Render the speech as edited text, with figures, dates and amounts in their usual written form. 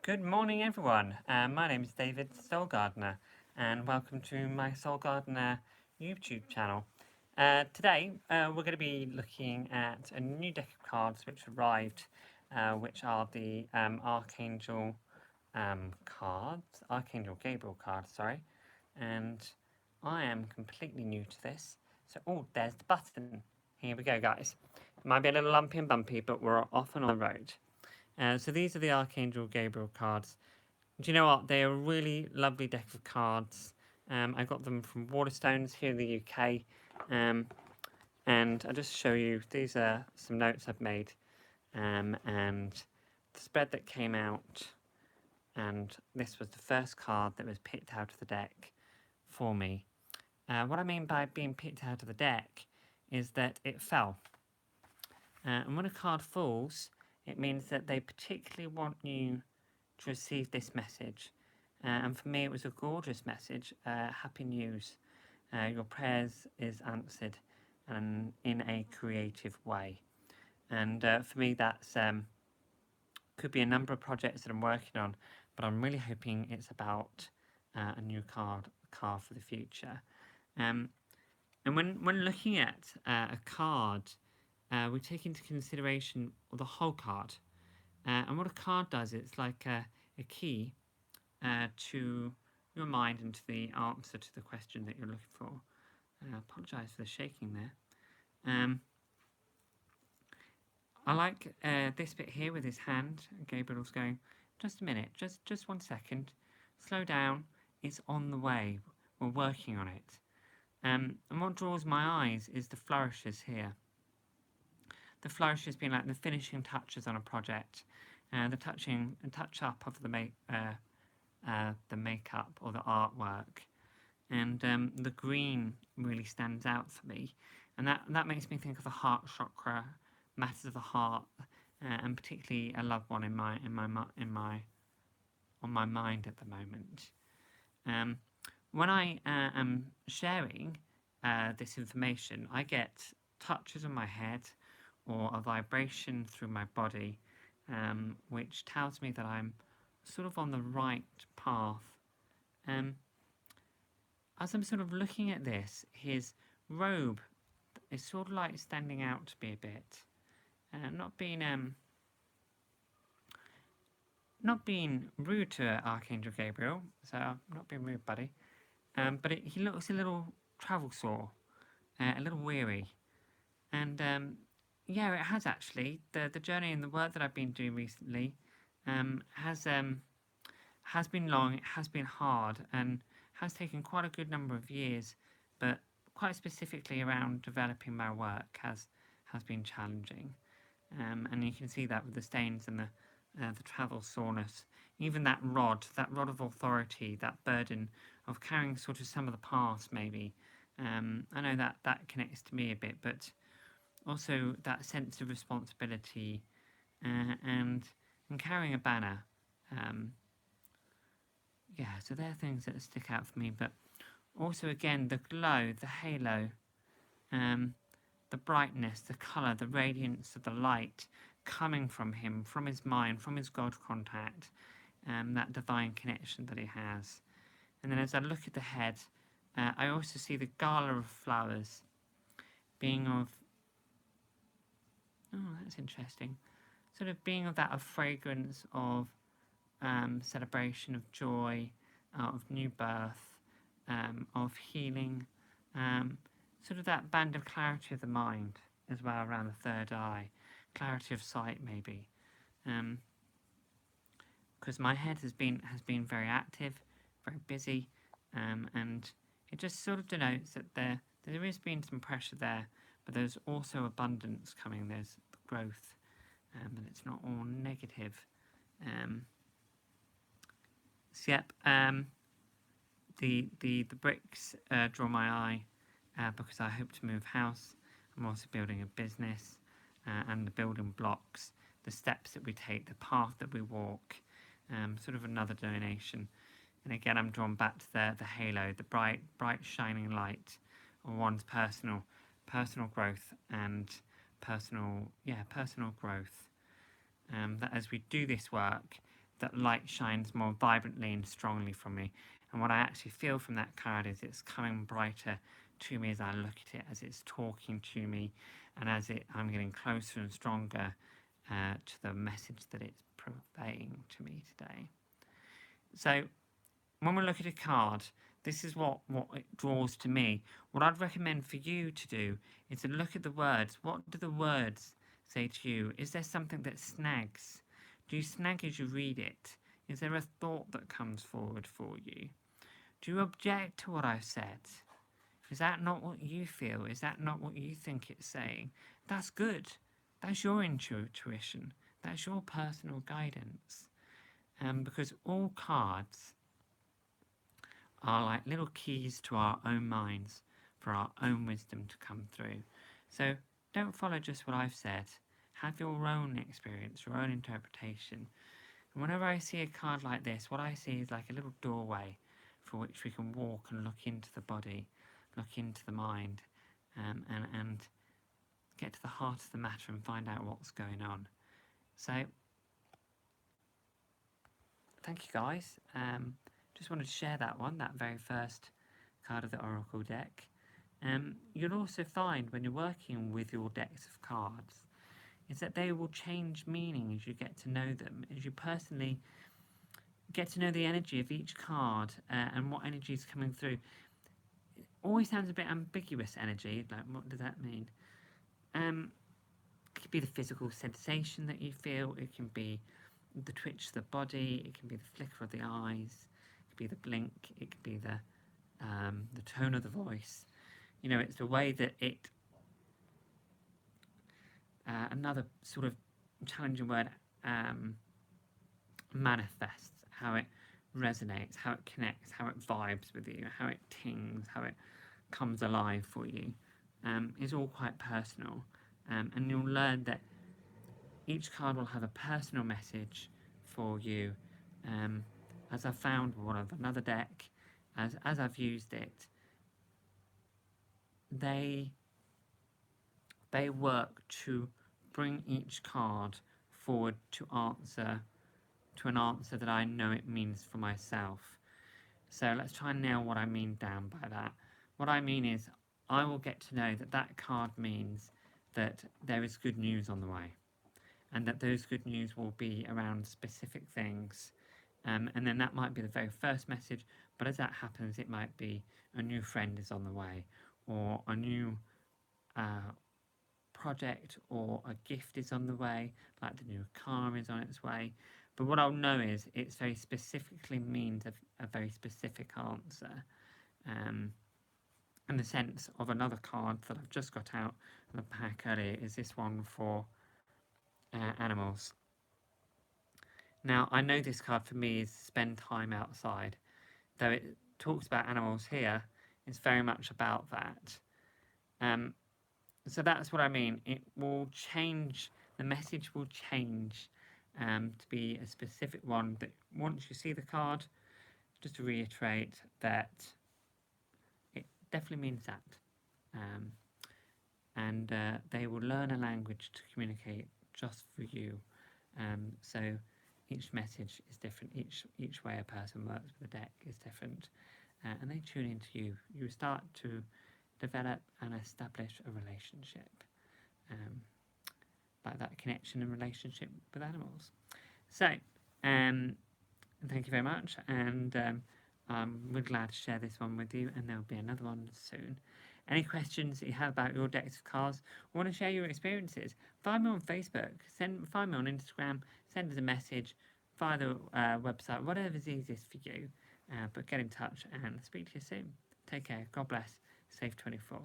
Good morning, everyone. My name is David Soul Gardener, and welcome to my Soul Gardener YouTube channel. Today, we're going to be looking at a new deck of cards which arrived, which are the Archangel cards, Archangel Gabriel cards, sorry. And I am completely new to this. So, oh, there's the button. Here we go, guys. It might be a little lumpy and bumpy, but we're off and on the road. So these are the Archangel Gabriel cards. Do you know what? They are a really lovely deck of cards. I got them from Waterstones here in the UK. And I'll just show you, these are some notes I've made. And the spread that came out, and this was the first card that was picked out of the deck for me. What I mean by being picked out of the deck is that it fell. And when a card falls, it means that they particularly want you to receive this message. And for me, it was a gorgeous message. Happy news. Your prayers is answered and in a creative way. And for me, that's could be a number of projects that I'm working on, but I'm really hoping it's about a new card for the future. And when looking at a card, we take into consideration the whole card. And what a card does, it's like a key to your mind and to the answer to the question that you're looking for. I apologise for the shaking there. I like this bit here with his hand. Gabriel's going, just a minute, just 1 second. Slow down, it's on the way. We're working on it. And what draws my eyes is the flourishes here. The flourishes being like the finishing touches on a project, the touch up of the makeup or the artwork, and the green really stands out for me, and that makes me think of the heart chakra, matters of the heart, and particularly a loved one on my mind at the moment. When I am sharing this information, I get touches on my head or a vibration through my body, which tells me that I'm sort of on the right path. As I'm sort of looking at this, his robe is sort of like standing out to me a bit. Not being rude to Archangel Gabriel, so I'm not being rude, buddy. But he looks a little travel sore, a little weary. And yeah, it has actually. The journey and the work that I've been doing recently has been long, it has been hard, and has taken quite a good number of years, but quite specifically around developing my work has been challenging. And you can see that with the stains and the travel soreness. Even that rod of authority, that burden of carrying sort of some of the past maybe. I know that connects to me a bit, but also that sense of responsibility and carrying a banner. Yeah, so they're things that stick out for me, but also again the glow, the halo, the brightness, the colour, the radiance of the light coming from him, from his mind, from his God contact, that divine connection that he has. And then as I look at the head, I also see the gala of flowers being of, oh, that's interesting, sort of being of that of fragrance, of celebration, of joy, of new birth, of healing, sort of that band of clarity of the mind as well around the third eye, clarity of sight maybe, because my head has been very active, very busy, and it just sort of denotes that there has been some pressure there, but there's also abundance coming. There's growth, and it's not all negative. So yep, the bricks draw my eye because I hope to move house. I'm also building a business, and the building blocks, the steps that we take, the path that we walk, sort of another donation. And again, I'm drawn back to the halo, the bright shining light of one's personal growth and personal growth. That as we do this work, that light shines more vibrantly and strongly from me. And what I actually feel from that card is it's coming brighter to me as I look at it, as it's talking to me, and as I'm getting closer and stronger to the message that it's conveying to me today. So when we look at a card, this is what it draws to me. What I'd recommend for you to do is to look at the words. What do the words say to you? Is there something that snags? Do you snag as you read it? Is there a thought that comes forward for you? Do you object to what I've said? Is that not what you feel? Is that not what you think it's saying? That's good. That's your intuition. That's your personal guidance. Because all cards are like little keys to our own minds for our own wisdom to come through. So don't follow just what I've said. Have your own experience, your own interpretation. And whenever I see a card like this, what I see is like a little doorway for which we can walk and look into the body, look into the mind, and get to the heart of the matter and find out what's going on. So thank you guys. Just wanted to share that one, that very first card of the Oracle deck. You'll also find when you're working with your decks of cards is that they will change meaning as you get to know them, as you personally get to know the energy of each card and what energy is coming through. It always sounds a bit ambiguous energy, like what does that mean? It could be the physical sensation that you feel, it can be the twitch of the body, it can be the flicker of the eyes, it could be the blink, it could be the tone of the voice. You know, it's the way that it, another sort of challenging word, manifests, how it resonates, how it connects, how it vibes with you, how it tings, how it comes alive for you, is all quite personal. And you'll learn that each card will have a personal message for you. As I've found one of another deck, as I've used it, they work to bring each card forward to an answer that I know it means for myself. So let's try and nail what I mean down by that. What I mean is I will get to know that that card means that there is good news on the way, and that those good news will be around specific things. And then that might be the very first message, but as that happens, it might be a new friend is on the way, or a new project or a gift is on the way, like the new car is on its way. But what I'll know is it's very specifically means a very specific answer. In the sense of another card that I've just got out of the pack earlier is this one for animals. Now, I know this card for me is spend time outside. Though it talks about animals here, it's very much about that. So that's what I mean. It will change, the message will change to be a specific one that once you see the card, just to reiterate that it definitely means that. And they will learn a language to communicate just for you. So each message is different, each way a person works with a deck is different, and they tune into you. You start to develop and establish a relationship, like that connection and relationship with animals. So, thank you very much, and we're glad to share this one with you, and there'll be another one soon. Any questions that you have about your decks of cards, or want to share your experiences, find me on Facebook, find me on Instagram, send us a message via the website, whatever's easiest for you. But get in touch and speak to you soon. Take care. God bless. Safe 24.